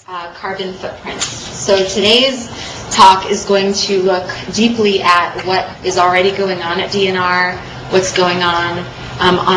Carbon footprint. So today's talk is going to look deeply at what is already going on at DNR, what's going on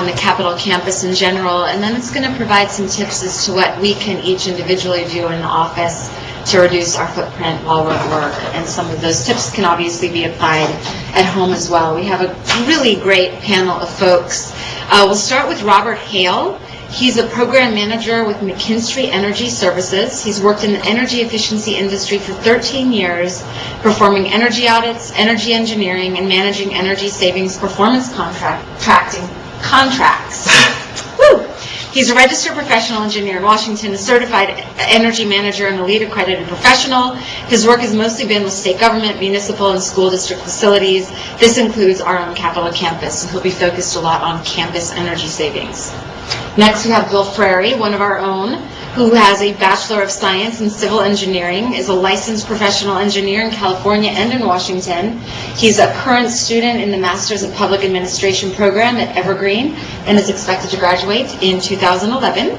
the Capitol campus in general, and then it's going to provide some tips as to what we can each individually do in the office to reduce our footprint while we're at work. And some of those tips can obviously be applied at home as well. We have a really great panel of folks. We'll start with Robert Hale. He's a program manager with McKinstry Energy Services. He's worked in the energy efficiency industry for 13 years, performing energy audits, energy engineering, and managing energy savings performance contracts. Woo! He's a registered professional engineer in Washington, a certified energy manager, and a lead accredited professional. His work has mostly been with state government, municipal, and school district facilities. This includes our own Capitol campus, and he'll be focused a lot on campus energy savings. Next, we have Bill Frare, one of our own, who has a Bachelor of Science in Civil Engineering, is a licensed professional engineer in California and in Washington. He's a current student in the Masters of Public Administration program at Evergreen and is expected to graduate in 2011.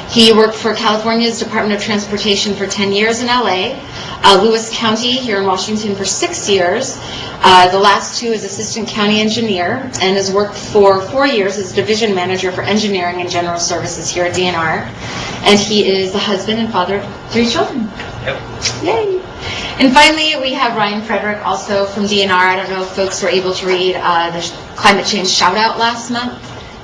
He worked for California's Department of Transportation for 10 years in LA, Lewis County here in Washington for 6 years. The last 2 as assistant county engineer, and has worked for 4 years as division manager for engineering and general services here at DNR. And he is the husband and father of 3 children. Yep. Yay! And finally, we have Ryan Frederick, also from DNR. I don't know if folks were able to read the climate change shout out last month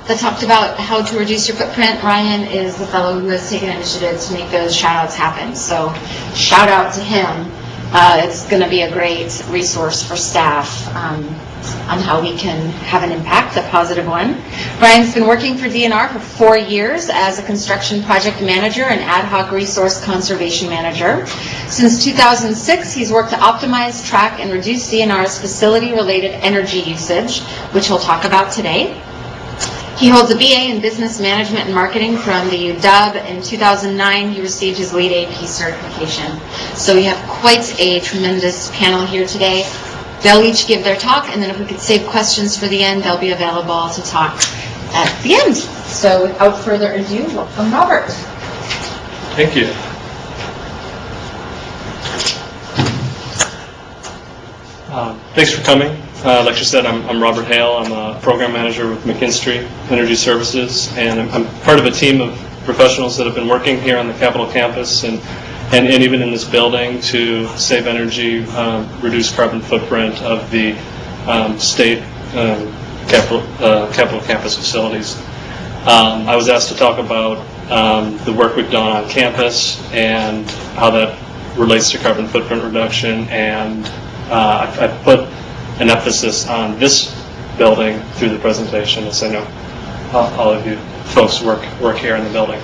that talked about how to reduce your footprint. Ryan is the fellow who has taken initiative to make those shout-outs happen. So shout out to him. It's going to be a great resource for staff on how we can have an impact, a positive one. Ryan's been working for DNR for 4 years as a construction project manager and ad hoc resource conservation manager. Since 2006, he's worked to optimize, track, and reduce DNR's facility-related energy usage, which he'll talk about today. He holds a BA in Business Management and Marketing from the Dept. In 2009, he received his LEED AP certification. So we have quite a tremendous panel here today. They'll each give their talk, and then if we could save questions for the end, they'll be available to talk at the end. So without further ado, welcome Robert. Thank you. Thanks for coming. Like you said, I'm Robert Hale. I'm a program manager with McKinstry Energy Services, and I'm part of a team of professionals that have been working here on the Capitol campus and even in this building to save energy, reduce carbon footprint of the state Capitol campus facilities. I was asked to talk about the work we've done on campus and how that relates to carbon footprint reduction, and I put an emphasis on this building through the presentation, as I know all of you folks work here in the building.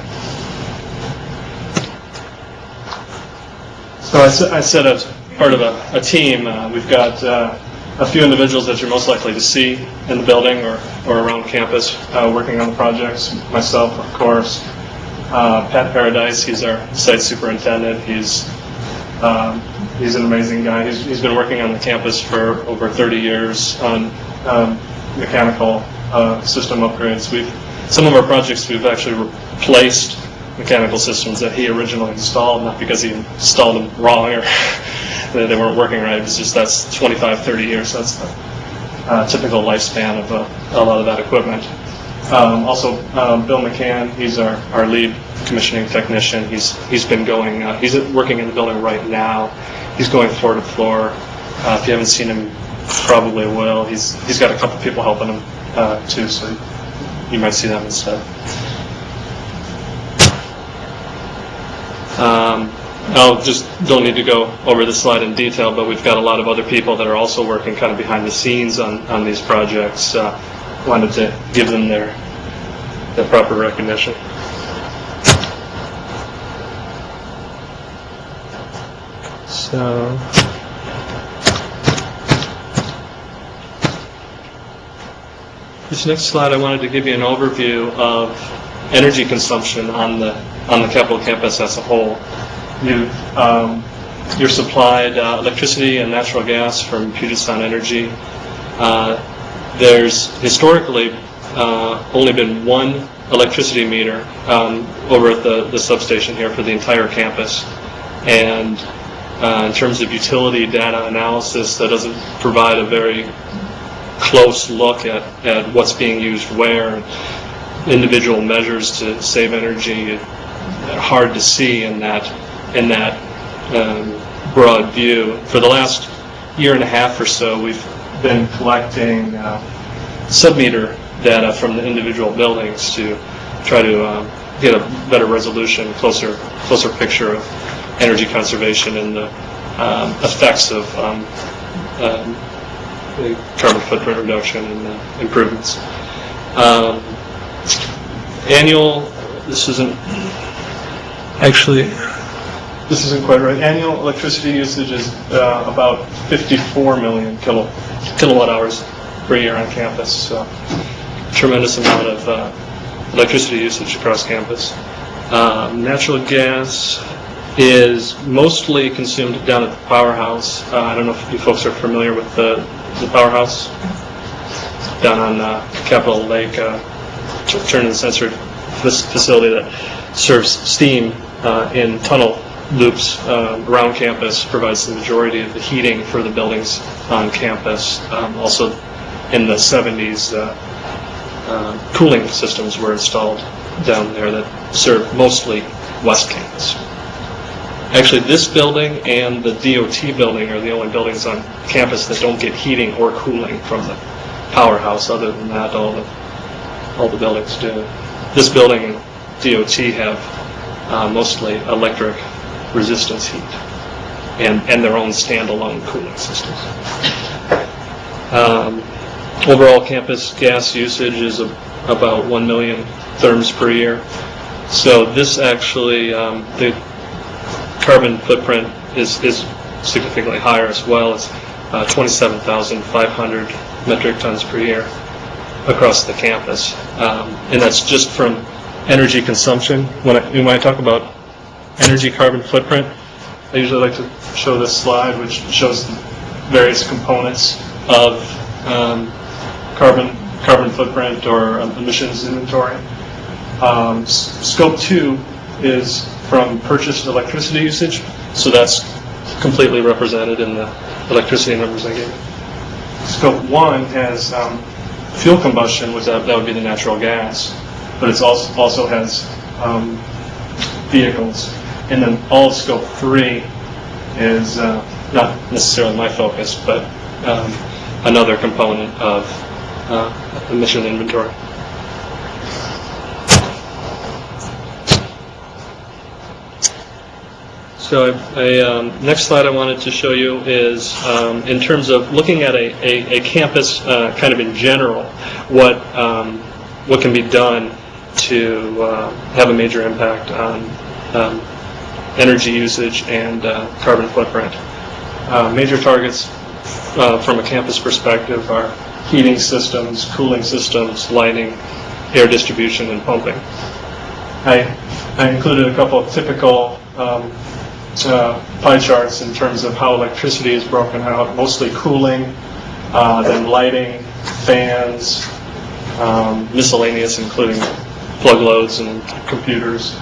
So I said as part of a team, we've got a few individuals that you're most likely to see in the building or around campus working on the projects. Myself, of course. Pat Paradise, he's our site superintendent. He's an amazing guy. He's been working on the campus for over 30 years on mechanical system upgrades. Some of our projects we've actually replaced mechanical systems that he originally installed, not because he installed them wrong or that they weren't working right. It's just that's 25, 30 years. That's the typical lifespan of a lot of that equipment. Also, Bill McCann, he's our lead commissioning technician. He's been going. He's working in the building right now. He's going floor to floor. If you haven't seen him, probably will. He's got a couple people helping him too, so you might see them instead. I don't need to go over this slide in detail, but we've got a lot of other people that are also working kind of behind the scenes on these projects. Wanted to give them their proper recognition. So this next slide, I wanted to give you an overview of energy consumption on the Capitol campus as a whole. You're supplied electricity and natural gas from Puget Sound Energy. There's historically only been one electricity meter over at the substation here for the entire campus. And in terms of utility data analysis, that doesn't provide a very close look at what's being used where. Individual measures to save energy are hard to see in that broad view. For the last year and a half or so, we've been collecting sub-meter data from the individual buildings to try to get a better resolution, closer picture of energy conservation and the effects of carbon footprint reduction and improvements. This isn't quite right. Annual electricity usage is about 54 million kilowatt hours per year on campus. So, tremendous amount of electricity usage across campus. Natural gas is mostly consumed down at the Powerhouse. I don't know if you folks are familiar with the Powerhouse down on Capitol Lake, turn-in sensor facility that serves steam in tunnel loops around campus, provides the majority of the heating for the buildings on campus. Also, in the 70s, cooling systems were installed down there that serve mostly West Campus. Actually, this building and the DOT building are the only buildings on campus that don't get heating or cooling from the Powerhouse. Other than that, all the buildings do. This building and DOT have mostly electric resistance heat and their own standalone cooling systems. Overall campus gas usage is about 1 million therms per year. So this actually, the carbon footprint is significantly higher as well. It's 27,500 metric tons per year across the campus. And that's just from energy consumption. When I talk about energy carbon footprint, I usually like to show this slide, which shows the various components of carbon footprint or emissions inventory. Scope 2 is from purchased electricity usage, so that's completely represented in the electricity numbers I gave. Scope 1 has fuel combustion, which that would be the natural gas, but it also has vehicles. And then all of Scope 3 is not necessarily my focus, but another component of emission inventory. So next slide I wanted to show you is in terms of looking at a campus kind of in general, what can be done to have a major impact on energy usage and carbon footprint. Major targets from a campus perspective are heating systems, cooling systems, lighting, air distribution, and pumping. I included a couple of typical pie charts in terms of how electricity is broken out, mostly cooling, then lighting, fans, miscellaneous including plug loads and computers,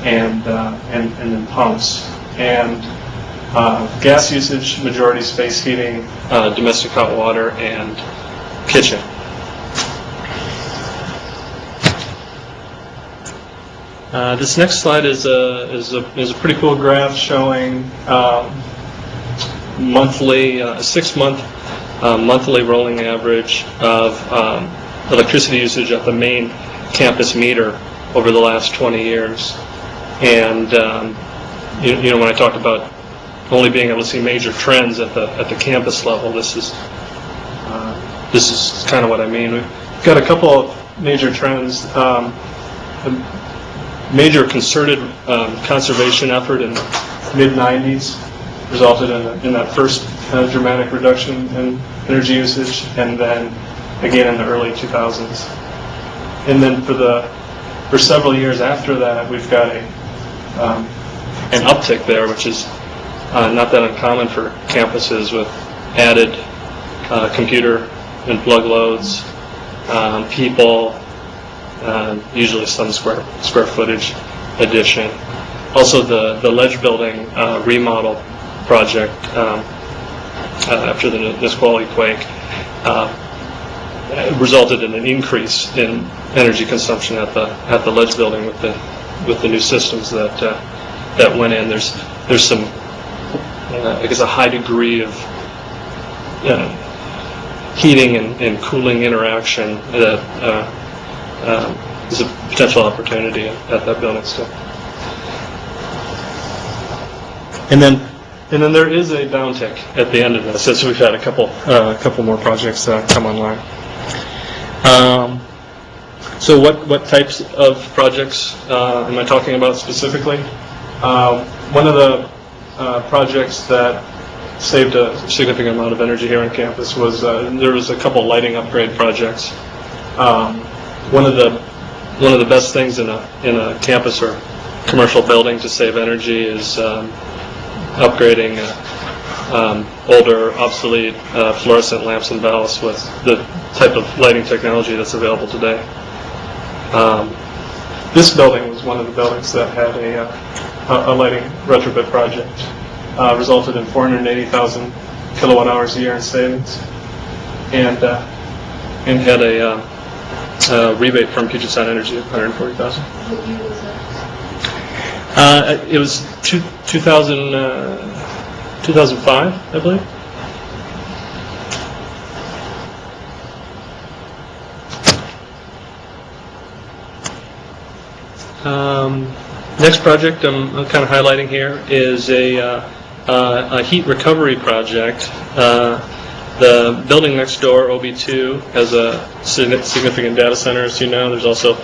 and then pumps. And gas usage, majority space heating, domestic hot water, and kitchen. This next slide is a pretty cool graph showing monthly, a 6-month monthly rolling average of electricity usage at the main campus meter over the last 20 years. And when I talked about only being able to see major trends at the campus level, this is kind of what I mean. We've got a couple of major trends. Major concerted conservation effort in the mid-90s resulted in that first dramatic reduction in energy usage, and then again in the early 2000s. And then for several years after that, we've got an uptick there, which is not that uncommon for campuses with added computer and plug loads, people, usually some square footage addition. Also, the ledge building remodel project after the Nisqually quake resulted in an increase in energy consumption at the ledge building with the new systems that went in. There's some I guess a high degree of heating and cooling interaction that is a potential opportunity at that building still. And then there is a downtick at the end of this, as we've had a couple more projects come online. So what types of projects am I talking about specifically? One of the projects that saved a significant amount of energy here on campus was there was a couple lighting upgrade projects. One of the best things in a campus or commercial building to save energy is upgrading older, obsolete fluorescent lamps and ballasts with the type of lighting technology that's available today. This building was one of the buildings that had a lighting retrofit project. Resulted in 480,000 kilowatt hours a year in savings, and had a rebate from Puget Sound Energy of 140,000. What year was that? It was 2005, I believe. Next project I'm kind of highlighting here is a heat recovery project. The building next door, OB2, has a significant data center, as you know. There's also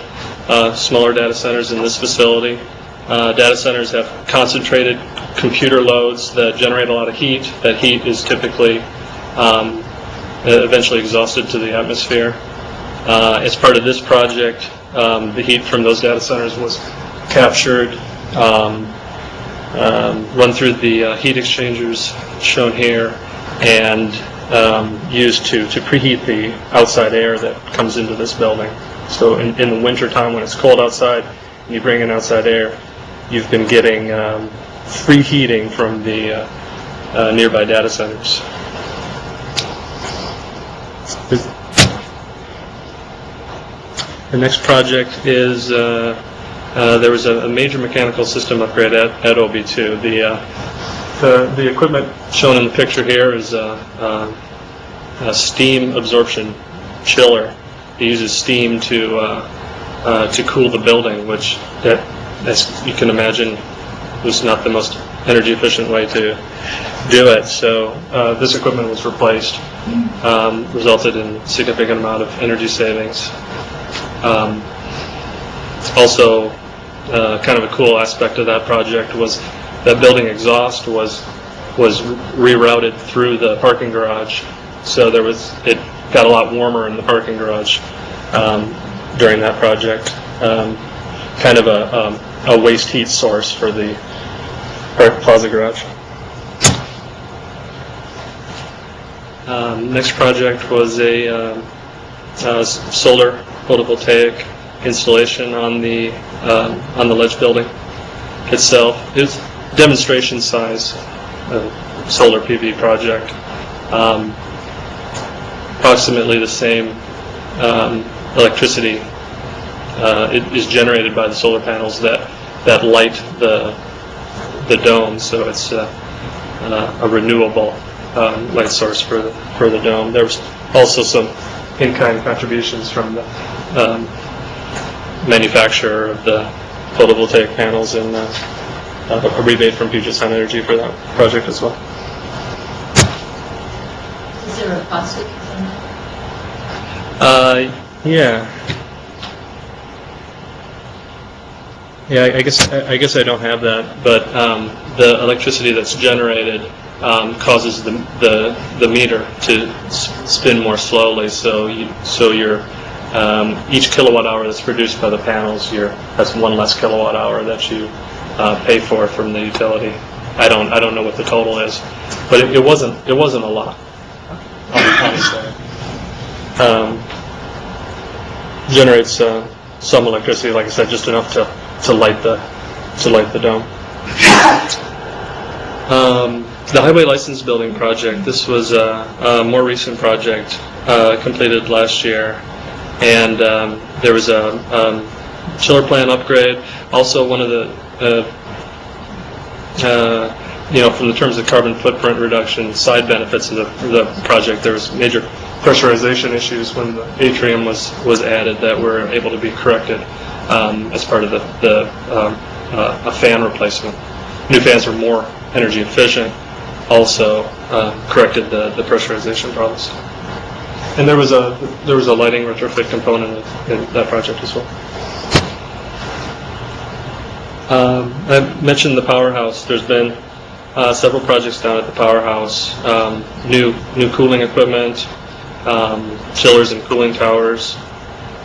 smaller data centers in this facility. Data centers have concentrated computer loads that generate a lot of heat. That heat is typically eventually exhausted to the atmosphere. As part of this project, the heat from those data centers was captured, run through the heat exchangers shown here, and used to preheat the outside air that comes into this building. So in the winter time when it's cold outside and you bring in outside air, you've been getting free heating from the nearby data centers. The next project is there was a major mechanical system upgrade at OB2. The equipment shown in the picture here is a steam absorption chiller. It uses steam to cool the building, which, as you can imagine, was not the most energy efficient way to do it. So this equipment was replaced, resulted in a significant amount of energy savings. Also, kind of a cool aspect of that project was that building exhaust was rerouted through the parking garage, so it got a lot warmer in the parking garage during that project. Kind of a waste heat source for the plaza garage. Next project was a solar photovoltaic installation on the ledge building itself. It's demonstration size solar PV project. Approximately the same electricity is generated by the solar panels that light the dome. So it's a renewable light source for the dome. There was also some in-kind contributions from the manufacturer of the photovoltaic panels, and a rebate from Puget Sound Energy for that project as well. Is there a plastic on that? Yeah. I guess I don't have that, but the electricity that's generated causes the meter to spin more slowly. So your each kilowatt hour that's produced by the panels, that's one less kilowatt hour that you pay for from the utility. I don't know what the total is, but it wasn't a lot. Honestly. generates some electricity, like I said, just enough to light the dome. The highway license building project. This was a more recent project completed last year, and there was a chiller plant upgrade. Also, one of the from the terms of carbon footprint reduction side benefits of the project, there was major pressurization issues when the atrium was added that were able to be corrected as part of a fan replacement. New fans were more energy efficient, also corrected the pressurization problems. And there was a lighting retrofit component in that project as well. I mentioned the Powerhouse. There's been several projects down at the Powerhouse. New cooling equipment, chillers and cooling towers,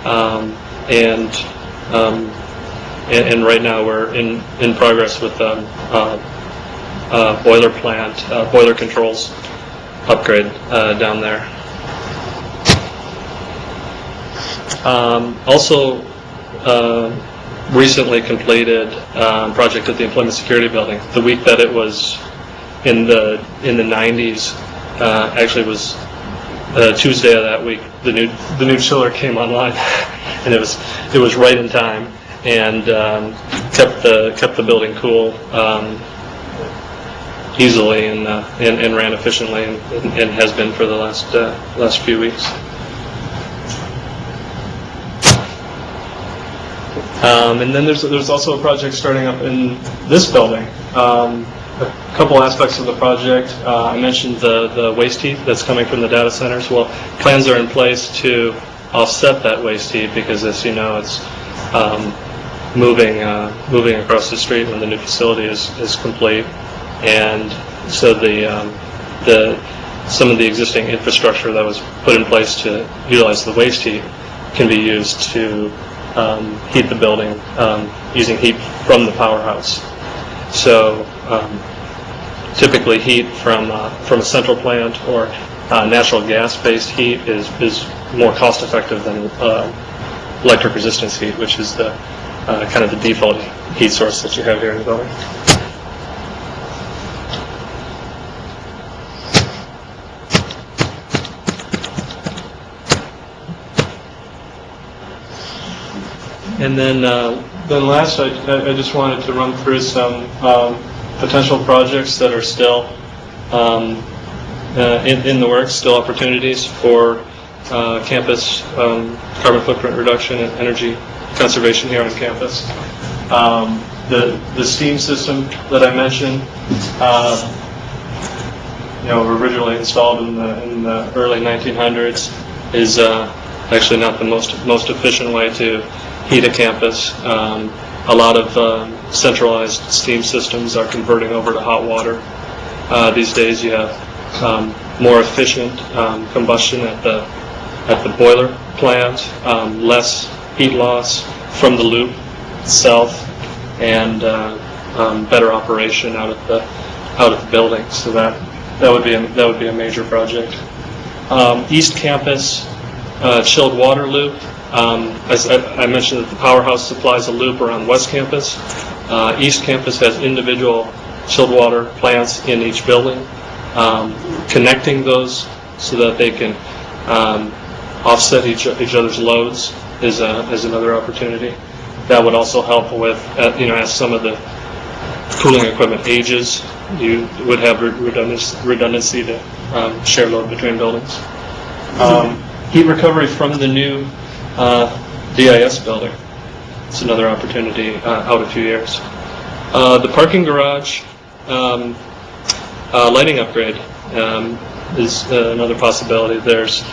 and right now we're in progress with boiler plant, boiler controls upgrade down there. Also, recently completed project at the Employment Security Building. The week that it was in the 90s, actually was Tuesday of that week. The new chiller came online, and it was right in time, and kept the building cool easily and ran efficiently, and has been for the last few weeks. And then there's also a project starting up in this building. A couple aspects of the project. I mentioned the waste heat that's coming from the data centers. Well, plans are in place to offset that waste heat because, as you know, it's moving across the street when the new facility is complete, and so some of the existing infrastructure that was put in place to utilize the waste heat can be used to heat the building using heat from the Powerhouse. So typically heat from a central plant or natural gas-based heat is more cost-effective than electric resistance heat, which is the kind of the default heat source that you have here in the building. And then last, I just wanted to run through some potential projects that are still in the works, still opportunities for campus carbon footprint reduction and energy conservation here on campus. The steam system that I mentioned, originally installed in the early 1900s, is actually not the most efficient way to heat a campus. A lot of centralized steam systems are converting over to hot water. These days you have more efficient combustion at the boiler plant, less heat loss from the loop itself, and better operation out at the building. So that would be a major project. East Campus chilled water loop. As I mentioned, that the Powerhouse supplies a loop around West Campus. East Campus has individual chilled water plants in each building. Connecting those so that they can offset each other's loads is another opportunity. That would also help with, as some of the cooling equipment ages, you would have redundancy to share load between buildings. Heat recovery from the new DIS building. It's another opportunity out a few years. The parking garage lighting upgrade is another possibility. There's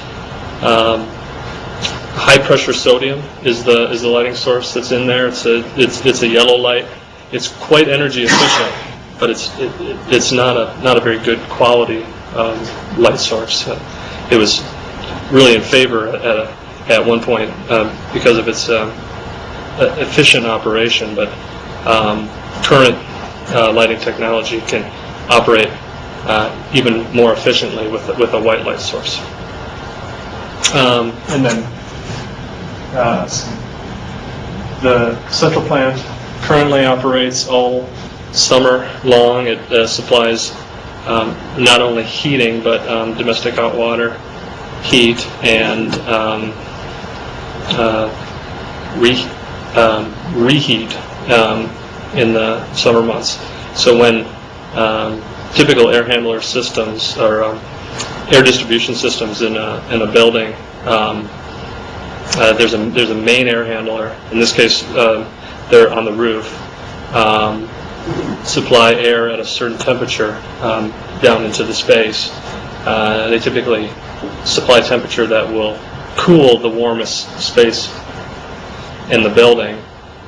high pressure sodium is the lighting source that's in there. It's a yellow light. It's quite energy efficient, but it's not a very good quality light source. It was really in favor at one point because of its efficient operation, but current lighting technology can operate even more efficiently with a white light source. And then The central plant currently operates all summer long. It supplies not only heating but domestic hot water, heat, and reheat in the summer months. So when typical air handler systems or air distribution systems in a building, there's a main air handler. In this case, they're on the roof. Supply air at a certain temperature down into the space. They typically supply temperature that will cool the warmest space in the building,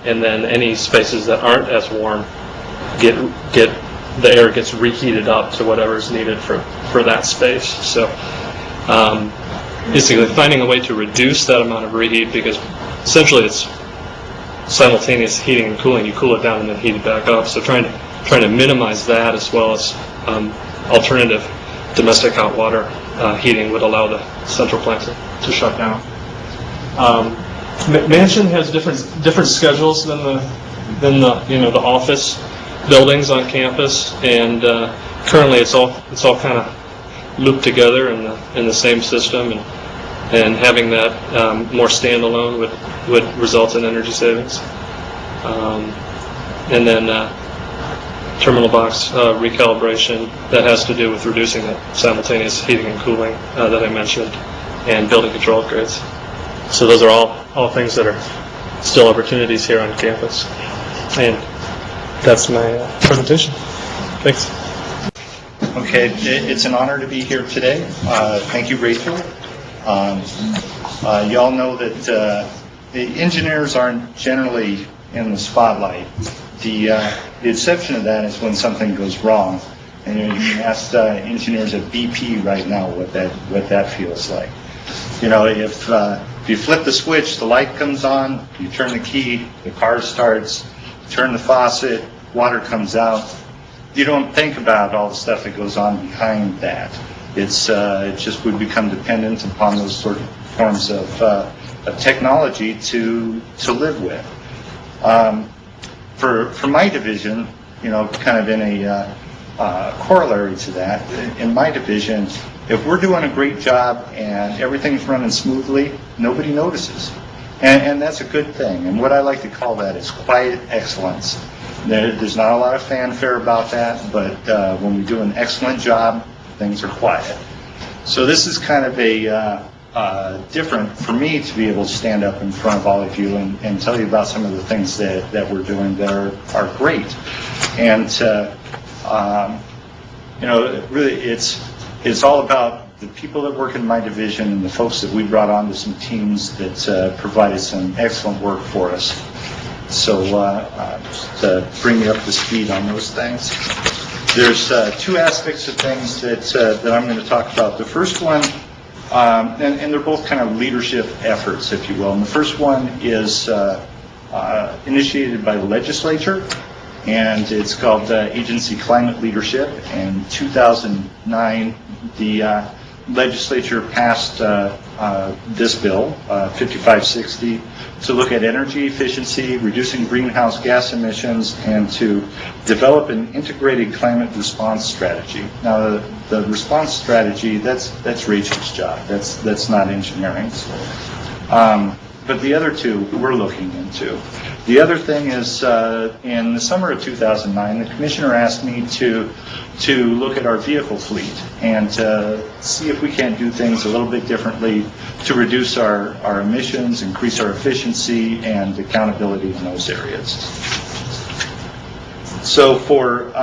and then any spaces that aren't as warm get the air gets reheated up to whatever is needed for that space. So basically finding a way to reduce that amount of reheat, because essentially it's simultaneous heating and cooling. You cool it down and then heat it back up. So trying to minimize that, as well as alternative domestic hot water heating, would allow the central plant to shut down. Mansion has different schedules than the office buildings on campus, and currently it's all kind of looped together in the same system, and having that more standalone would result in energy savings. And then terminal box recalibration, that has to do with reducing that simultaneous heating and cooling that I mentioned, and building control upgrades. So those are all things that are still opportunities here on campus. And that's my presentation. Thanks. Okay, it's an honor to be here today. Thank you, Rachel. You all know that the engineers aren't generally in the spotlight. The exception of that is when something goes wrong. And you can ask engineers at BP right now what that feels like. If you flip the switch, the light comes on, you turn the key, the car starts, turn the faucet, water comes out. You don't think about all the stuff that goes on behind that. It's just we become dependent upon those sort of forms of technology to live with. For my division, kind of in a corollary to that, in my division, if we're doing a great job and everything's running smoothly, nobody notices. And that's a good thing. And what I like to call that is quiet excellence. There's not a lot of fanfare about that, but when we do an excellent job, things are quiet. So this is kind of a different for me to be able to stand up in front of all of you and tell you about some of the things that we're doing that are great. And really it's all about the people that work in my division and the folks that we brought on to some teams that provided some excellent work for us. So just to bring you up to speed on those things. There's two aspects of things that I'm going to talk about. The first one, and they're both kind of leadership efforts, if you will. And the first one is initiated by the legislature, and it's called Agency Climate Leadership. In 2009, the legislature passed this bill, 5560, to look at energy efficiency, reducing greenhouse gas emissions, and to develop an integrated climate response strategy. Now, the response strategy, that's Rachel's job. That's not engineering's. But the other two we're looking into. The other thing is, in the summer of 2009, the commissioner asked me to look at our vehicle fleet and see if we can't do things a little bit differently to reduce our emissions, increase our efficiency, and accountability in those areas. So for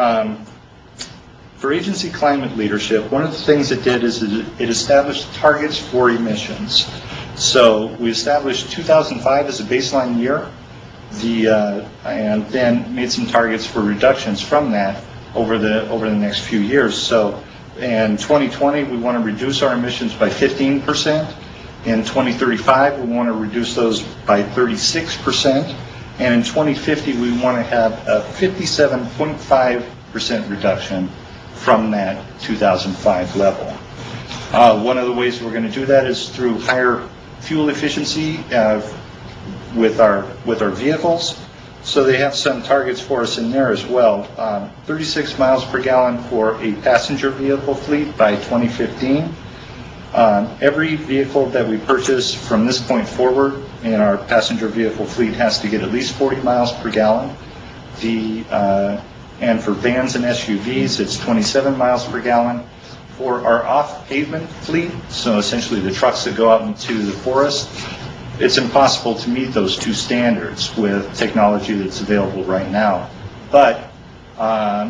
agency climate leadership, one of the things it did is it established targets for emissions. So we established 2005 as a baseline year, and then made some targets for reductions from that over the next few years. So in 2020, we want to reduce our emissions by 15%. In 2035, we want to reduce those by 36%. And in 2050, we want to have a 57.5% reduction from that 2005 level. One of the ways we're going to do that is through higher fuel efficiency with our vehicles. So they have some targets for us in there as well. 36 miles per gallon for a passenger vehicle fleet by 2015. Every vehicle that we purchase from this point forward in our passenger vehicle fleet has to get at least 40 miles per gallon. And for vans and SUVs, it's 27 miles per gallon. For our off-pavement fleet, so essentially the trucks that go out into the forest, it's impossible to meet those two standards with technology that's available right now. But,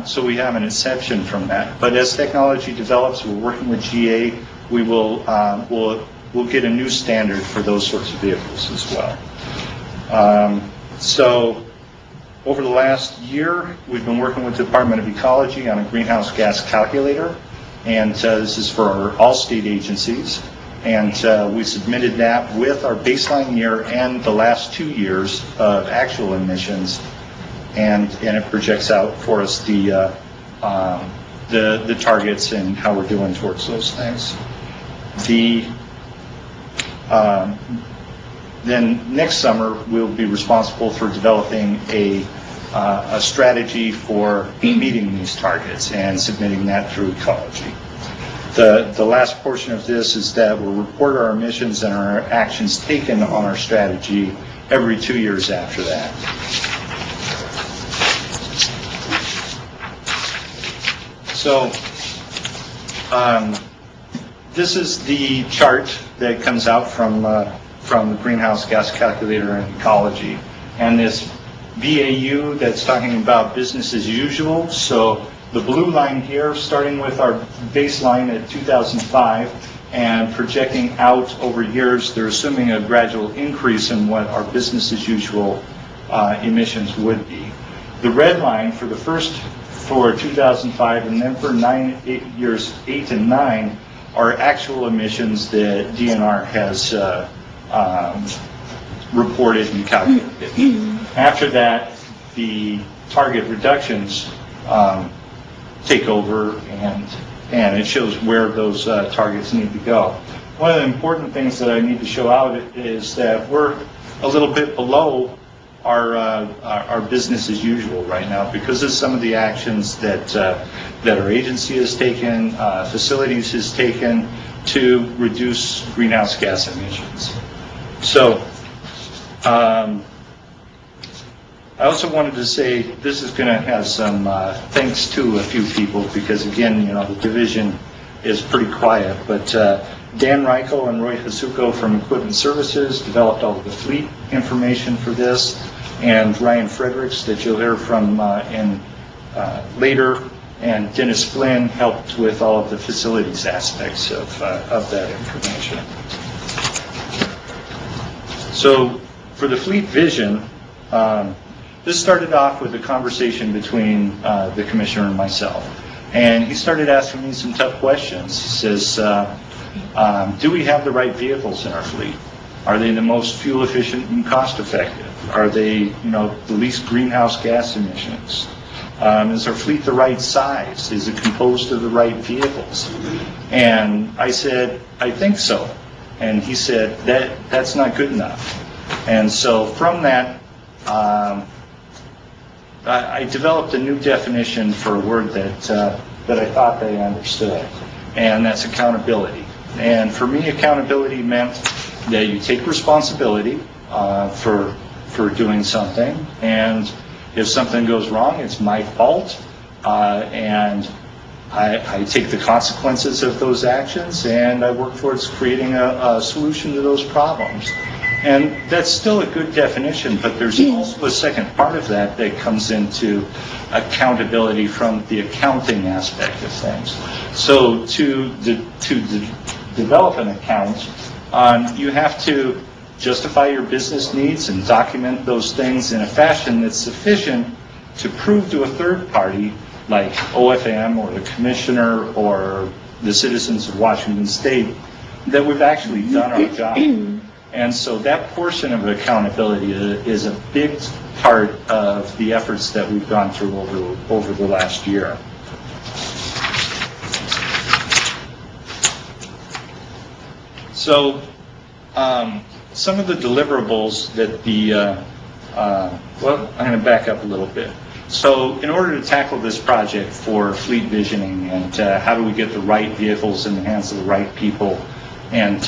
so we have an exception from that. But as technology develops, we're working with GA, we will, we'll get a new standard for those sorts of vehicles as well. So, over the last year, we've been working with the Department of Ecology on a greenhouse gas calculator, and this is for all state agencies. And we submitted that with our baseline year and the last 2 years of actual emissions, and it projects out for us the targets and how we're doing towards those things. Then next summer we'll be responsible for developing a strategy for meeting these targets and submitting that through ecology. The last portion of this is that we'll report our emissions and our actions taken on our strategy every 2 years after that. So this is the chart that comes out from the greenhouse gas calculator in ecology, and this BAU that's talking about business as usual. So the blue line here, starting with our baseline at 2005 and projecting out over years, they're assuming a gradual increase in what our business as usual emissions would be. The red line for 2005 and then for years 8 and 9 are actual emissions that DNR has reported and calculated. After that, the target reductions take over, and it shows where those targets need to go. One of the important things that I need to show out is that we're a little bit below our business as usual right now because of some of the actions that our agency has taken, facilities has taken to reduce greenhouse gas emissions. So I also wanted to say this is going to have some thanks to a few people because, again, the division is pretty quiet. But Dan Reichel and Roy Hasuko from Equipment Services developed all of the fleet information for this, and Ryan Frederick, that you'll hear from later, and Dennis Flynn helped with all of the facilities aspects of that information. So for the fleet vision, this started off with a conversation between the commissioner and myself. And he started asking me some tough questions. He says, do we have the right vehicles in our fleet? Are they the most fuel efficient and cost effective? Are they, the least greenhouse gas emissions? Is our fleet the right size? Is it composed of the right vehicles? And I said, I think so. And he said, that's not good enough. And so from that, I developed a new definition for a word that I thought they understood, and that's accountability. And for me, accountability meant that you take responsibility for doing something, and if something goes wrong, it's my fault, and I take the consequences of those actions, and I work towards creating a solution to those problems. And that's still a good definition, but there's also a second part of that that comes into accountability from the accounting aspect of things. So to develop an account, you have to justify your business needs and document those things in a fashion that's sufficient to prove to a third party, like OFM or the commissioner or the citizens of Washington State, that we've actually done our job. And so that portion of accountability is a big part of the efforts that we've gone through over the last year. So some of the deliverables that well, I'm going to back up a little bit. So in order to tackle this project for fleet visioning and how do we get the right vehicles in the hands of the right people and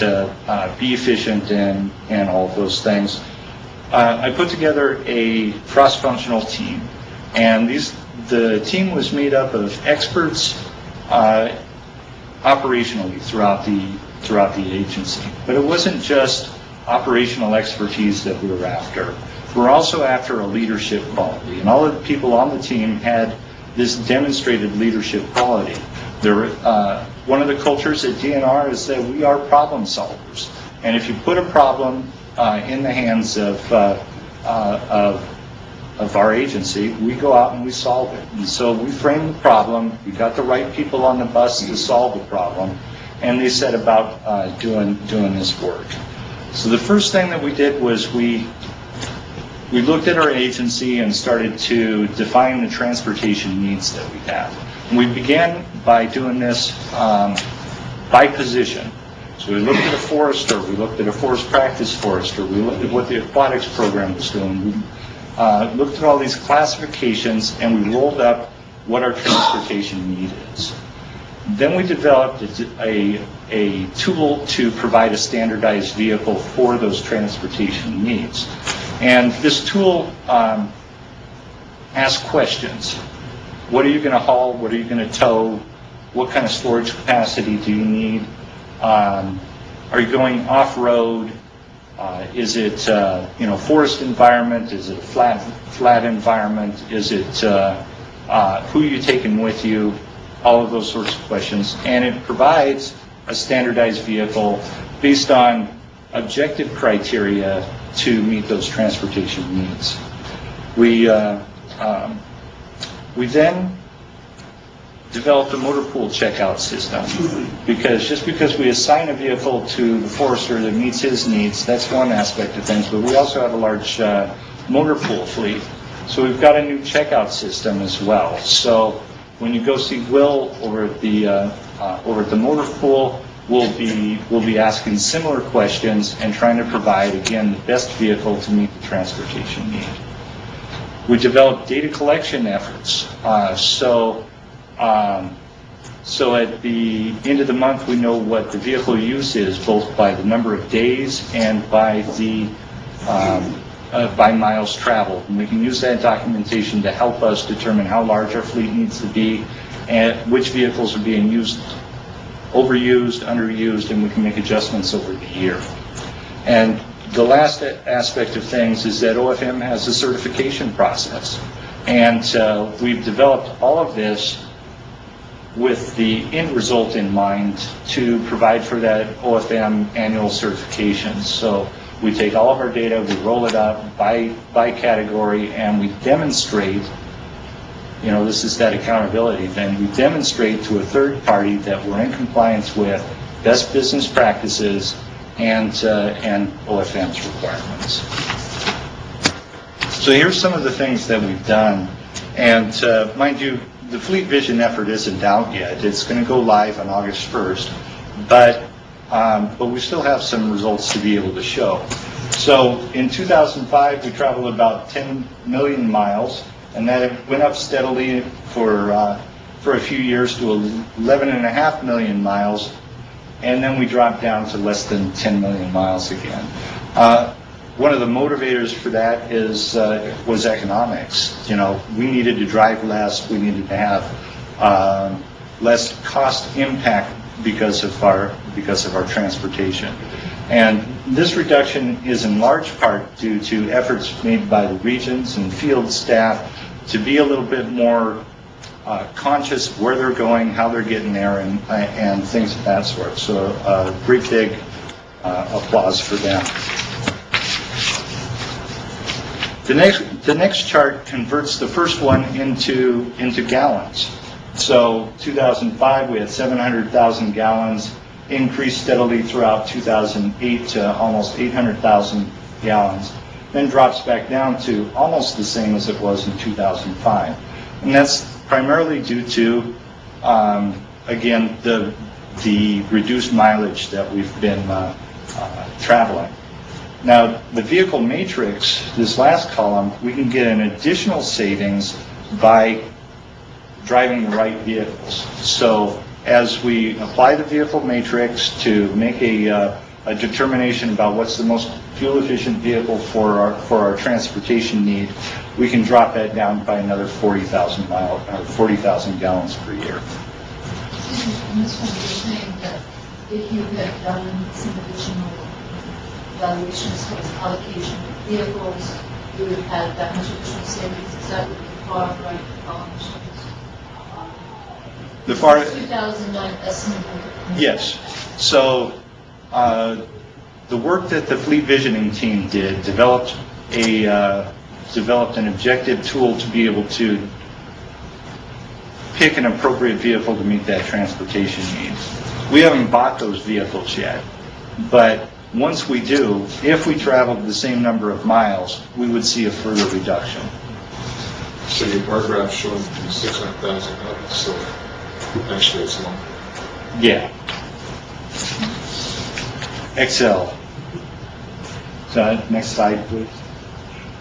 be efficient and all of those things, I put together a cross-functional team. And the team was made up of experts operationally throughout the agency. But it wasn't just operational expertise that we were after. We're also after a leadership quality, and all of the people on the team had this demonstrated leadership quality. One of the cultures at DNR is that we are problem solvers, and if you put a problem in the hands of our agency, we go out and we solve it. And so we frame the problem, we got the right people on the bus to solve the problem, and they set about doing this work. So the first thing that we did was we looked at our agency and started to define the transportation needs that we have. And we began by doing this by position. So we looked at a forester, we looked at a forest practice forester, we looked at what the aquatics program was doing. We looked at all these classifications and we rolled up what our transportation need is. Then we developed a tool to provide a standardized vehicle for those transportation needs. And this tool asks questions. What are you going to haul? What are you going to tow? What kind of storage capacity do you need? Are you going off-road? Is it forest environment? Is it a flat environment? Is it who are you taking with you? All of those sorts of questions. And it provides a standardized vehicle based on objective criteria to meet those transportation needs. We then developed a motor pool checkout system, because just because we assign a vehicle to the forester that meets his needs, that's one aspect of things, but we also have a large motor pool fleet. So we've got a new checkout system as well. So when you go see Will over at the motor pool, we'll be asking similar questions and trying to provide, again, the best vehicle to meet the transportation need. We developed data collection efforts. So at the end of the month, we know what the vehicle use is, both by the number of days and by miles traveled. And we can use that documentation to help us determine how large our fleet needs to be and which vehicles are being used, overused, underused, and we can make adjustments over the year. And the last aspect of things is that OFM has a certification process. And we've developed all of this with the end result in mind to provide for that OFM annual certification. So we take all of our data, we roll it up by category, and we demonstrate, this is that accountability, then we demonstrate to a third party that we're in compliance with best business practices and OFM's requirements. So here's some of the things that we've done. And mind you, the Fleet Vision effort isn't out yet. It's going to go live on August 1st, but we still have some results to be able to show. So in 2005, we traveled about 10 million miles, and that went up steadily for a few years to 11.5 million miles, and then we dropped down to less than 10 million miles again. One of the motivators for that was economics. We needed to drive less. We needed to have less cost impact because of our transportation. And this reduction is in large part due to efforts made by the regions and field staff to be a little bit more conscious of where they're going, how they're getting there, and things of that sort. So great big applause for them. The next chart converts the first one into gallons. So 2005, we had 700,000 gallons, increased steadily throughout 2008 to almost 800,000 gallons, then drops back down to almost the same as it was in 2005. And that's primarily due to, again, the reduced mileage that we've been traveling. Now, the vehicle matrix, this last column, we can get an additional savings by driving the right vehicles. So as we apply the vehicle matrix to make a determination about what's the most fuel-efficient vehicle for our transportation need, we can drop that down by another 40,000 gallons per year. And this one, you're saying that if you had done some additional evaluations for this allocation of vehicles, you would have had that much additional savings. Is that what the far right column shows? The far 2009 estimate. Yes. So the work that the fleet visioning team did developed an objective tool to be able to pick an appropriate vehicle to meet that transportation need. We haven't bought those vehicles yet, but once we do, if we traveled the same number of miles, we would see a further reduction. So your bar graph showing 600,000 up, so actually it's long. Yeah. Excel. So next slide, please.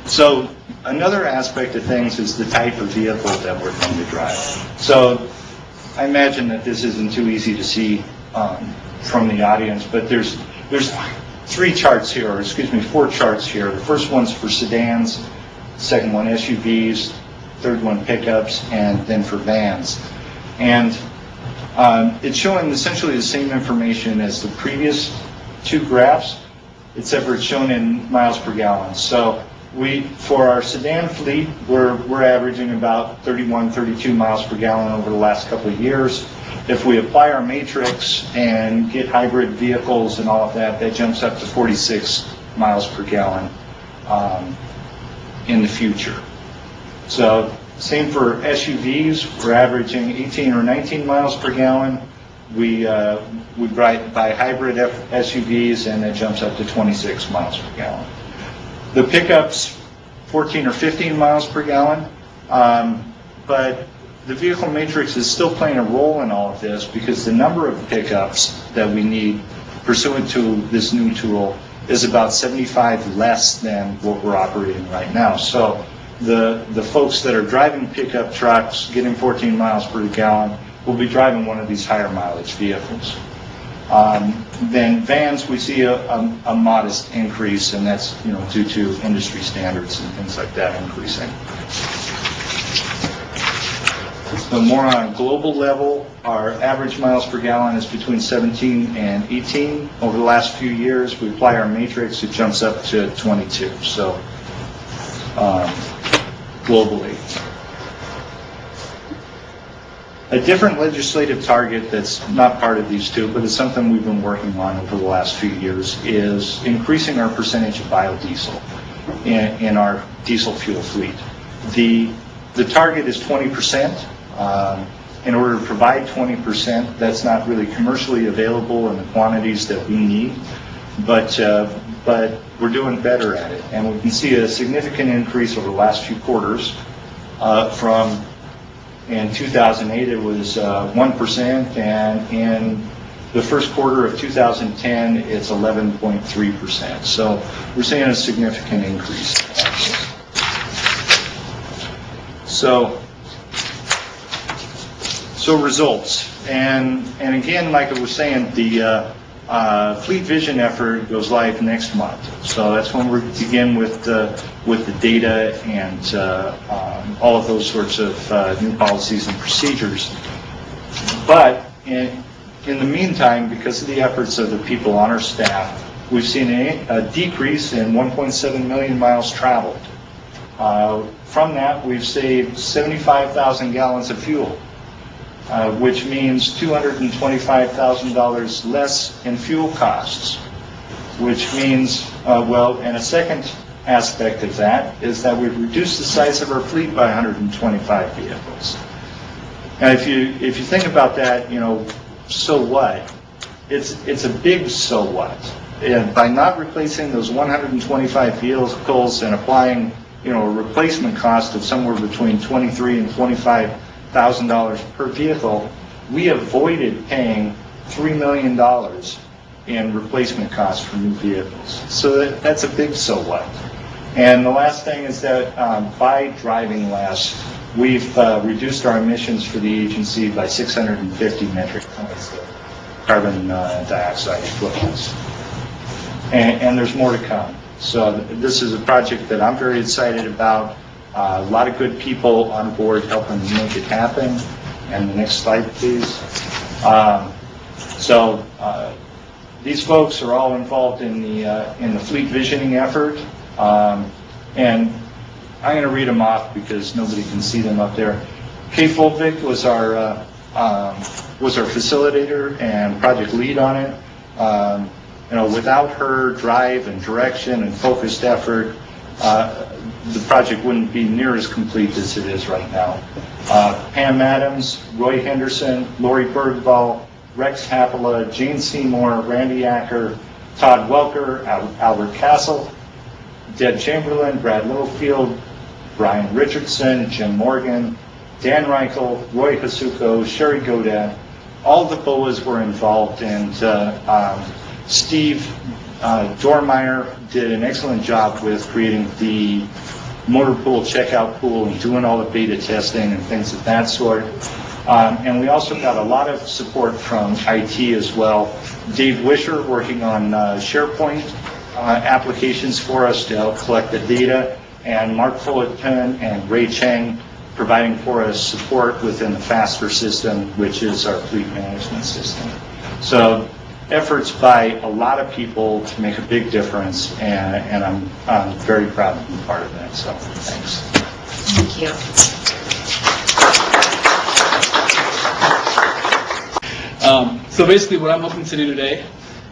So another aspect of things is the type of vehicle that we're going to drive. So I imagine that this isn't too easy to see from the audience, but there's 4 charts here. The first one's for sedans, second one SUVs, third one pickups, and then for vans. And it's showing essentially the same information as the previous 2 graphs, except for it's shown in miles per gallon. So for our sedan fleet, we're averaging about 32 miles per gallon over the last couple of years. If we apply our matrix and get hybrid vehicles and all of that, that jumps up to 46 miles per gallon in the future. So same for SUVs, we're averaging 18 or 19 miles per gallon. We buy hybrid SUVs and it jumps up to 26 miles per gallon. The pickups, 14 or 15 miles per gallon, but the vehicle matrix is still playing a role in all of this because the number of pickups that we need pursuant to this new tool is about 75 less than what we're operating right now. So the folks that are driving pickup trucks, getting 14 miles per gallon, will be driving one of these higher mileage vehicles. Then vans, we see a modest increase, and that's due to industry standards and things like that increasing. So more on a global level, our average miles per gallon is between 17 and 18. Over the last few years, we apply our matrix, it jumps up to 22. So globally. A different legislative target that's not part of these two, but it's something we've been working on over the last few years, is increasing our percentage of biodiesel in our diesel fuel fleet. The target is 20%. In order to provide 20%, that's not really commercially available in the quantities that we need, but we're doing better at it. And we can see a significant increase over the last few quarters. In 2008, it was 1%, and in the first quarter of 2010, it's 11.3%. So we're seeing a significant increase. So results, and again, like I was saying, the fleet vision effort goes live next month. So that's when we begin with the data and all of those sorts of new policies and procedures. But in the meantime, because of the efforts of the people on our staff, we've seen a decrease in 1.7 million miles traveled. From that, we've saved 75,000 gallons of fuel, which means $225,000 less in fuel costs, which means, and a second aspect of that is that we've reduced the size of our fleet by 125 vehicles. Now, if you think about that, so what? It's a big so what. And by not replacing those 125 vehicles and applying, a replacement cost of somewhere between $23,000 and $25,000 per vehicle, we avoided paying $3 million in replacement costs for new vehicles. So that's a big so what. And the last thing is that by driving less, we've reduced our emissions for the agency by 650 metric tons of carbon dioxide equivalents. And there's more to come. So this is a project that I'm very excited about. A lot of good people on board helping make it happen. And the next slide, please. These folks are all involved in the fleet visioning effort. And I'm going to read them off because nobody can see them up there. Kay Fulvik was our facilitator and project lead on it. Without her drive and direction and focused effort, the project wouldn't be near as complete as it is right now. Pam Adams, Roy Henderson, Lori Bergvall, Rex Hapola, Jane Seymour, Randy Acker, Todd Welker, Albert Castle, Deb Chamberlain, Brad Littlefield, Brian Richardson, Jim Morgan, Dan Reichel, Roy Hasuko, Sherry Godin. All the BOAs were involved, and Steve Dormeyer did an excellent job with creating the motor pool, checkout pool, and doing all the beta testing and things of that sort. And we also got a lot of support from IT as well. Dave Wisher working on SharePoint applications for us to help collect the data, and Mark Fullerton and Ray Chang providing for us support within the FASTER system, which is our fleet management system. So efforts by a lot of people to make a big difference, and I'm very proud to be part of that. So thanks. Thank you. So basically what I'm hoping to do today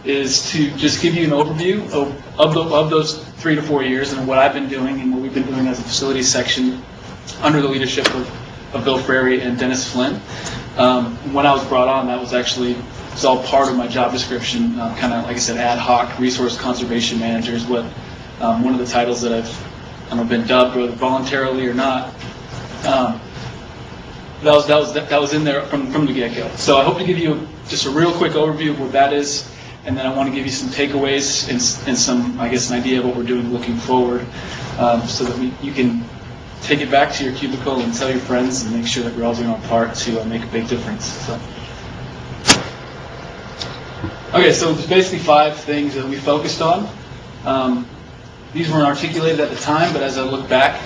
is to just give you an overview of those 3 to 4 years and what I've been doing and what we've been doing as a facilities section under the leadership of Bill Frare and Dennis Flynn. When I was brought on, that was all part of my job description, kind of, like I said, ad hoc resource conservation manager is what one of the titles that I've been dubbed, whether voluntarily or not. That was in there from the get-go. So I hope to give you just a real quick overview of what that is, and then I want to give you some takeaways and some, I guess, an idea of what we're doing looking forward, so that you can take it back to your cubicle and tell your friends and make sure that we're all doing our part to make a big difference. Okay, so there's basically 5 things that we focused on. These weren't articulated at the time, but as I look back,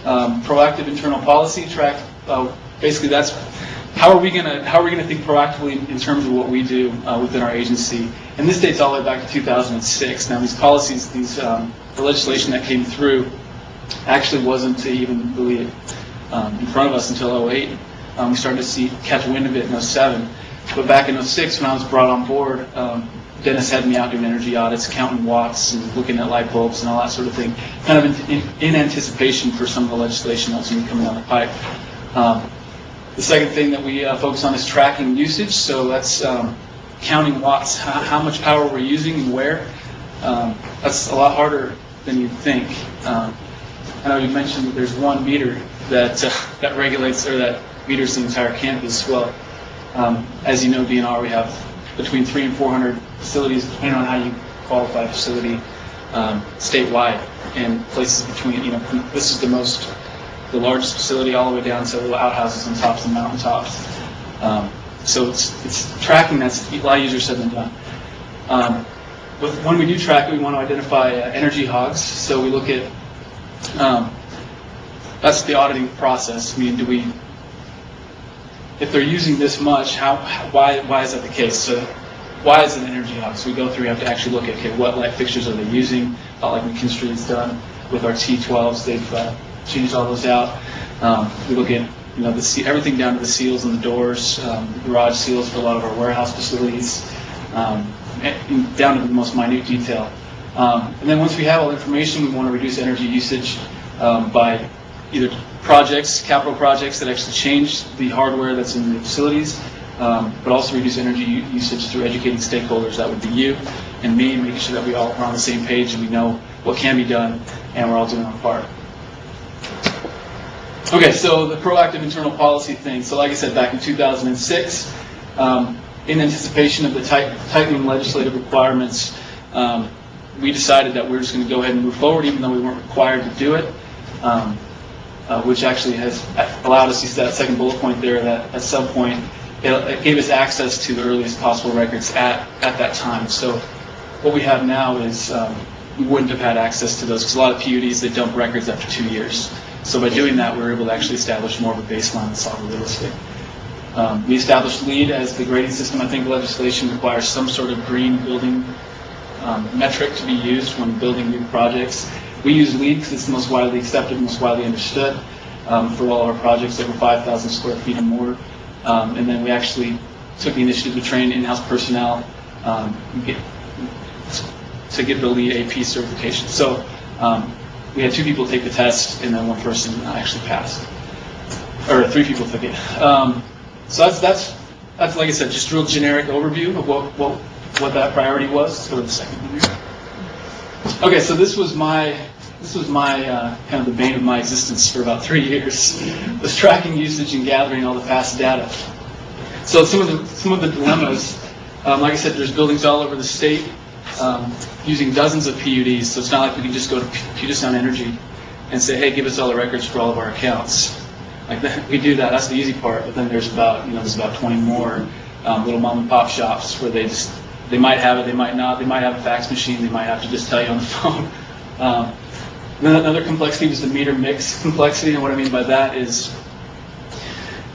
proactive internal policy track. Basically, that's how are we gonna think proactively in terms of what we do within our agency. And this dates all the way back to 2006. Now, these policies, the legislation that came through, actually wasn't even really in front of us until 2008. We started to catch wind of it in 2007. But back in 2006, when I was brought on board, Dennis had me out doing energy audits, counting watts and looking at light bulbs and all that sort of thing, kind of in anticipation for some of the legislation that's going to be coming down the pipe. The second thing that we focus on is tracking usage. So that's counting watts, how much power we're using and where. That's a lot harder than you'd think. I know you mentioned that there's one meter that regulates or that meters the entire campus. Well, as you know, DNR, we have between 300 and 400 facilities, depending on how you qualify a facility, statewide, and places between, this is the largest facility all the way down to little outhouses on tops and mountaintops. So it's tracking that's a lot easier said than done. When we do track it, we want to identify energy hogs. So we look at, that's the auditing process. I mean, if they're using this much, why is that the case? So why is it an energy hog? So we go through, we have to actually look at, okay, what light fixtures are they using? Like McKinstry has done with our T12s, they've changed all those out. We look at everything down to the seals and the doors, garage seals for a lot of our warehouse facilities, down to the most minute detail. And then once we have all the information, we want to reduce energy usage by either capital projects that actually change the hardware that's in the facilities, but also reduce energy usage through educating stakeholders. That would be you and me, making sure that we all are on the same page and we know what can be done and we're all doing our part. Okay, so the proactive internal policy thing. So like I said, back in 2006, in anticipation of the tightening legislative requirements, we decided that we were just going to go ahead and move forward, even though we weren't required to do it, which actually has allowed us to see that second bullet point there, that at some point it gave us access to the earliest possible records at that time. So what we have now is we wouldn't have had access to those, because a lot of PUDs, they dump records after 2 years. So by doing that, we were able to actually establish more of a baseline and solve real estate. We established LEED as the grading system. I think legislation requires some sort of green building metric to be used when building new projects. We use LEED because it's the most widely accepted, most widely understood for all of our projects over 5,000 square feet or more. And then we actually took the initiative to train in-house personnel to get the LEED AP certification. So we had 2 people take the test, and then 1 person actually passed, or 3 people took it. So that's like I said, just a real generic overview of what that priority was. Let's go to the second one here. Okay, so this was my kind of the bane of my existence for about 3 years. Was tracking usage and gathering all the past data. So some of the dilemmas, like I said, there's buildings all over the state using dozens of PUDs. So it's not like we can just go to Puget Sound Energy and say, hey, give us all the records for all of our accounts. Like that, we do that. That's the easy part. But then there's about 20 more little mom and pop shops where they might have it, they might not. They might have a fax machine. They might have to just tell you on the phone. Then another complexity was the meter mix complexity, and what I mean by that is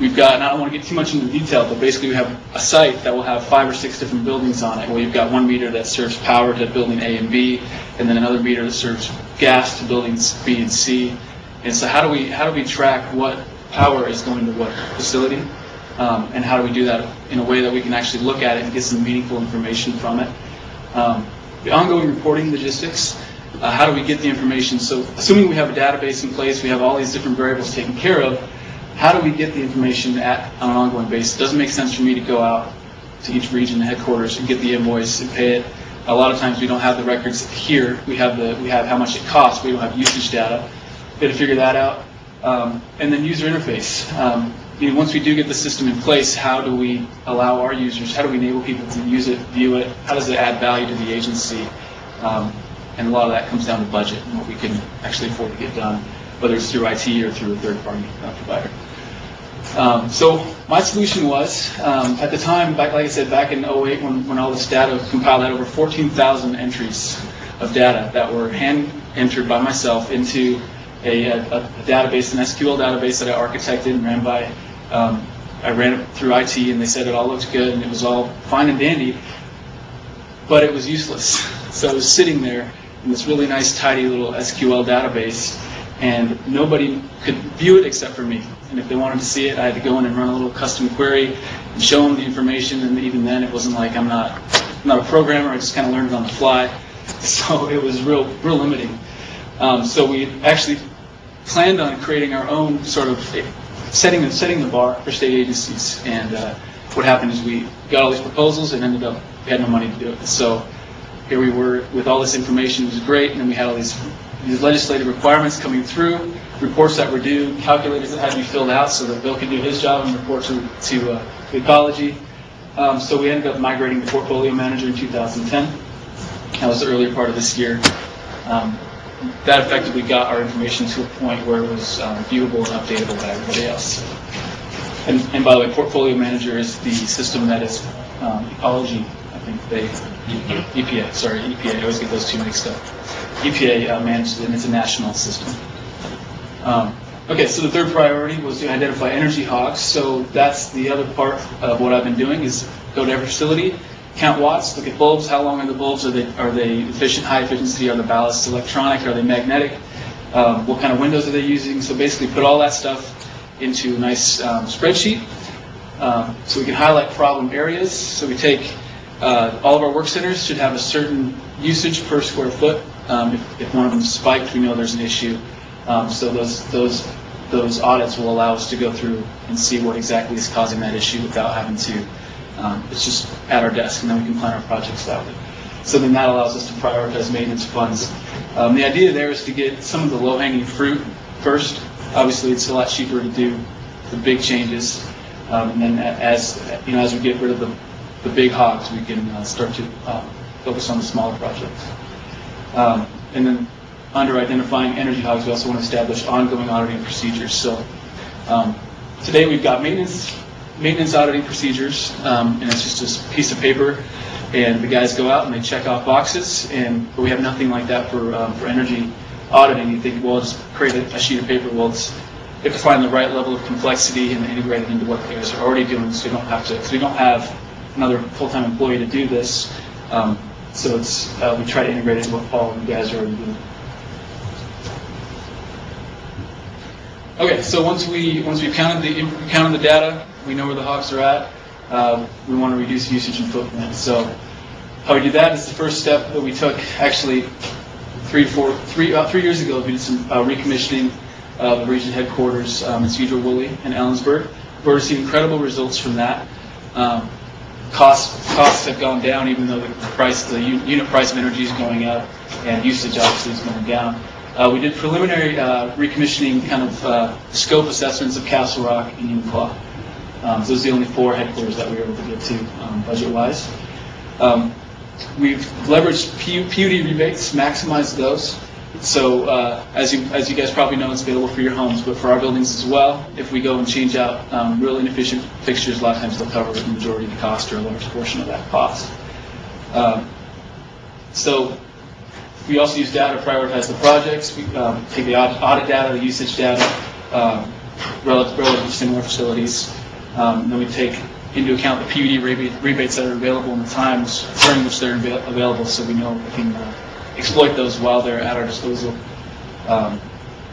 we've got, and I don't want to get too much into detail, but basically we have a site that will have 5 or 6 different buildings on it. Well, you've got one meter that serves power to building A and B, and then another meter that serves gas to buildings B and C. And so how do we track what power is going to what facility, and how do we do that in a way that we can actually look at it and get some meaningful information from it? The ongoing reporting logistics. How do we get the information? So assuming we have a database in place, we have all these different variables taken care of, how do we get the information on an ongoing basis? It doesn't make sense for me to go out to each region headquarters and get the invoice and pay it. A lot of times we don't have the records here. We have how much it costs. We don't have usage data. We got to figure that out. And then user interface. Once we do get the system in place, how do we allow our users, how do we enable people to use it, view it? How does it add value to the agency? And a lot of that comes down to budget and what we can actually afford to get done, whether it's through IT or through a third-party provider. So my solution was, at the time, like I said, back in 2008, when all this data compiled, I had over 14,000 entries of data that were hand-entered by myself into a database, an SQL database that I architected and ran by. I ran it through IT, and they said it all looked good, and it was all fine and dandy, but it was useless. So it was sitting there in this really nice, tidy little SQL database, and nobody could view it except for me. And if they wanted to see it, I had to go in and run a little custom query and show them the information. And even then, it wasn't like I'm not a programmer. I just kind of learned it on the fly. So it was real limiting. So we actually planned on creating our own sort of setting the bar for state agencies. And what happened is we got all these proposals and ended up we had no money to do it. So here we were with all this information. It was great, and then we had all these legislative requirements coming through, reports that were due, calculators that had to be filled out so that Bill could do his job and report to ecology. So we ended up migrating to Portfolio Manager in 2010. That was the earlier part of this year. That effectively got our information to a point where it was viewable and updatable by everybody else. And by the way, Portfolio Manager is the system that is ecology. I think EPA. I always get those two mixed up. EPA manages it, and it's a national system. Okay, so the third priority was to identify energy hogs. So that's the other part of what I've been doing is go to every facility, count watts, look at bulbs. How long are the bulbs? Are they efficient, high efficiency? Are the ballasts electronic? Are they magnetic? What kind of windows are they using? So basically put all that stuff into a nice spreadsheet. So we can highlight problem areas. So we take all of our work centers should have a certain usage per square foot. If one of them spiked, we know there's an issue. So those audits will allow us to go through and see what exactly is causing that issue without having to. It's just at our desk, and then we can plan our projects that way. So then that allows us to prioritize maintenance funds. The idea there is to get some of the low-hanging fruit first. Obviously, it's a lot cheaper to do the big changes, and then as we get rid of the big hogs, we can start to focus on the smaller projects. And then under identifying energy hogs, we also want to establish ongoing auditing procedures. So today we've got maintenance auditing procedures, and it's just a piece of paper, and the guys go out and they check off boxes, but we have nothing like that for energy auditing. You think, well, just create a sheet of paper. Well, you have to find the right level of complexity and integrate it into what the guys are already doing, so we don't have another full-time employee to do this. So we try to integrate it into what all the guys are already doing. Okay, so once we've counted the data, we know where the hogs are at. We want to reduce usage and footprint. So how we do that is the first step that we took. Actually, about 3 years ago, we did some recommissioning of the region headquarters in Cedar Woolley and Ellensburg. We're seeing incredible results from that. Costs have gone down, even though the unit price of energy is going up, and usage obviously is going down. We did preliminary recommissioning kind of scope assessments of Castle Rock and Uniclaw. Those are the only 4 headquarters that we were able to get to budget-wise. We've leveraged PUD rebates, maximized those. So as you guys probably know, it's available for your homes, but for our buildings as well, if we go and change out real inefficient fixtures, a lot of times they'll cover the majority of the cost or a large portion of that cost. So we also use data to prioritize the projects. We take the audit data, the usage data, relative to similar facilities. Then we take into account the PUD rebates that are available and the times during which they're available, so we know we can exploit those while they're at our disposal.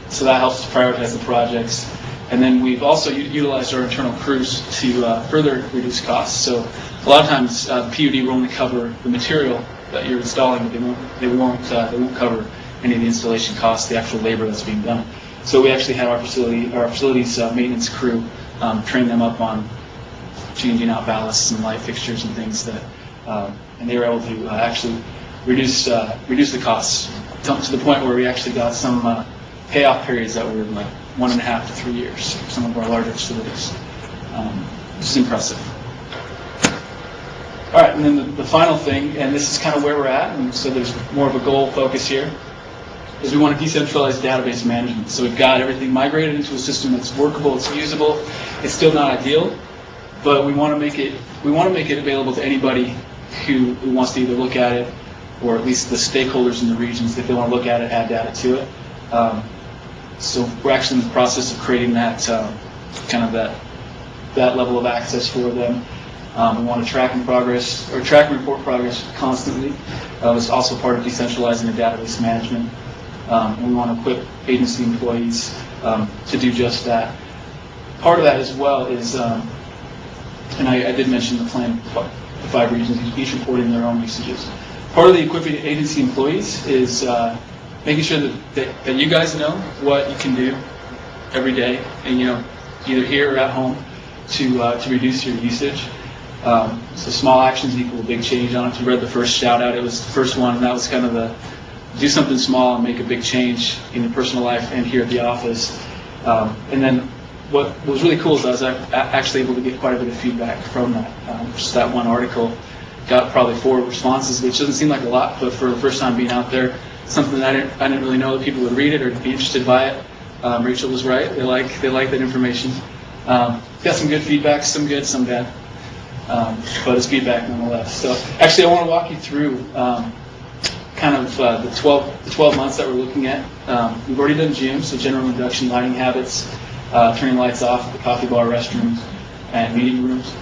So that helps to prioritize the projects. And then we've also utilized our internal crews to further reduce costs. So a lot of times PUD will only cover the material that you're installing, but they won't cover any of the installation costs, the actual labor that's being done. So we actually had our facilities maintenance crew train them up on changing out ballasts and light fixtures and things that, and they were able to actually reduce the costs to the point where we actually got some payoff periods that were like 1.5 to 3 years for some of our larger facilities, which is impressive. All right, and then the final thing, and this is kind of where we're at, and so there's more of a goal focus here, is we want to decentralize database management. So we've got everything migrated into a system that's workable, it's usable. It's still not ideal, but we want to make it available to anybody who wants to either look at it, or at least the stakeholders in the regions, if they want to look at it, add data to it. So we're actually in the process of creating that that level of access for them. We want to track and report progress constantly. It's also part of decentralizing the database management. We want to equip agency employees to do just that. Part of that as well is, and I did mention the plan, the 5 regions, each reporting their own usages. Part of the equipping agency employees is making sure that you guys know what you can do every day, and either here or at home to reduce your usage. So small actions equal big change. I don't know if you read the first shout out. It was the first one, and that was kind of the do something small and make a big change in your personal life and here at the office. And then what was really cool is I was actually able to get quite a bit of feedback from that. Just that one article got probably 4 responses, which doesn't seem like a lot, but for the first time being out there, something that I didn't really know that people would read it or be interested by it. Rachel was right. They like that information. Got some good feedback, some good, some bad. But it's feedback nonetheless. So actually I want to walk you through the 12 months that we're looking at. We've already done gym, so general induction, lighting habits, turning lights off at the coffee bar, restrooms, and meeting rooms.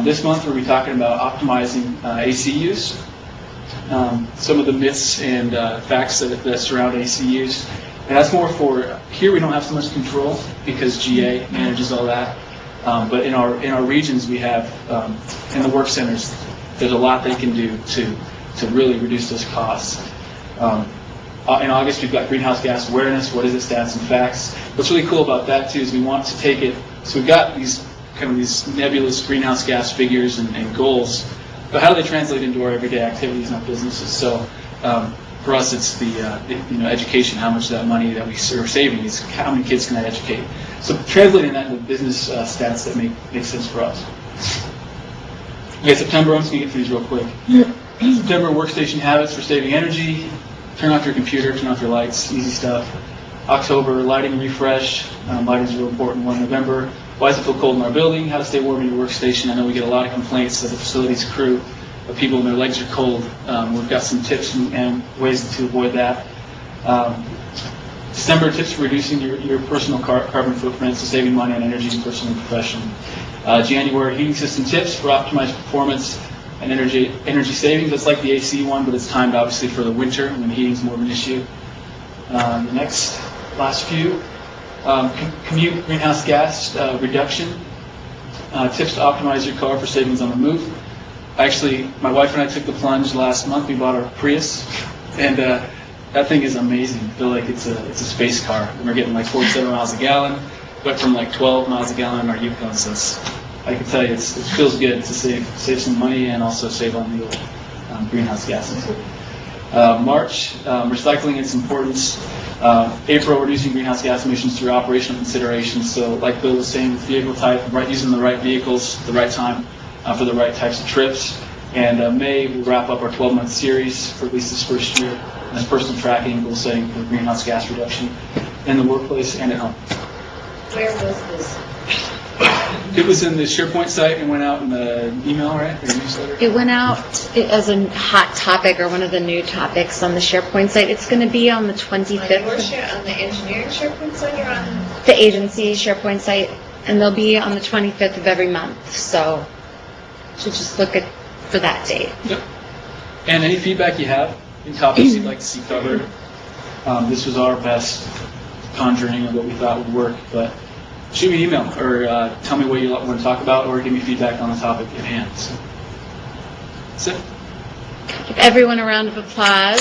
This month we'll be talking about optimizing AC use, some of the myths and facts that surround AC use. And that's more for, here we don't have so much control because GA manages all that. But in our regions we have, in the work centers, there's a lot they can do to really reduce those costs. In August we've got greenhouse gas awareness, what is it, stats and facts. What's really cool about that too is we want to take it, so we've got these nebulous greenhouse gas figures and goals, but how do they translate into our everyday activities in our businesses? So for us it's the education, how much of that money that we are saving is how many kids can I educate. So translating that into business stats that make sense for us. Okay, September, I'm just going to get through these real quick. September, workstation habits for saving energy. Turn off your computer, turn off your lights, easy stuff. October, lighting refresh. Lighting's a real important one. November, why does it feel cold in our building? How to stay warm in your workstation. I know we get a lot of complaints as a facilities crew of people when their legs are cold. We've got some tips and ways to avoid that. December, tips for reducing your personal carbon footprint, so saving money on energy and personal and professional. January, heating system tips for optimized performance and energy savings. That's like the AC one, but it's timed obviously for the winter when heating's more of an issue. The next, last few, commute greenhouse gas reduction. Tips to optimize your car for savings on the move. Actually, my wife and I took the plunge last month. We bought our Prius, and that thing is amazing. I feel like it's a space car. And we're getting like 47 miles a gallon. Went from like 12 miles a gallon in our Yukon, so I can tell you it feels good to save some money and also save on the greenhouse gases. March, recycling and its importance. April, reducing greenhouse gas emissions through operational considerations. So like Bill was saying, with vehicle type, using the right vehicles, the right time for the right types of trips. And May, we'll wrap up our 12-month series for at least this first year. And that's personal tracking, goal setting for greenhouse gas reduction in the workplace and at home. Where was this? It was in the SharePoint site and went out in the email, right? Or newsletter? It went out as a hot topic or one of the new topics on the SharePoint site. It's going to be on the 25th. On the engineering SharePoint site or on? The agency SharePoint site, and they'll be on the 25th of every month. So just look for that date. Yep. And any feedback you have, any topics you'd like to see covered. This was our best conjuring of what we thought would work, but shoot me an email or tell me what you want to talk about or give me feedback on the topic at hand. So, that's it. Give everyone a round of applause.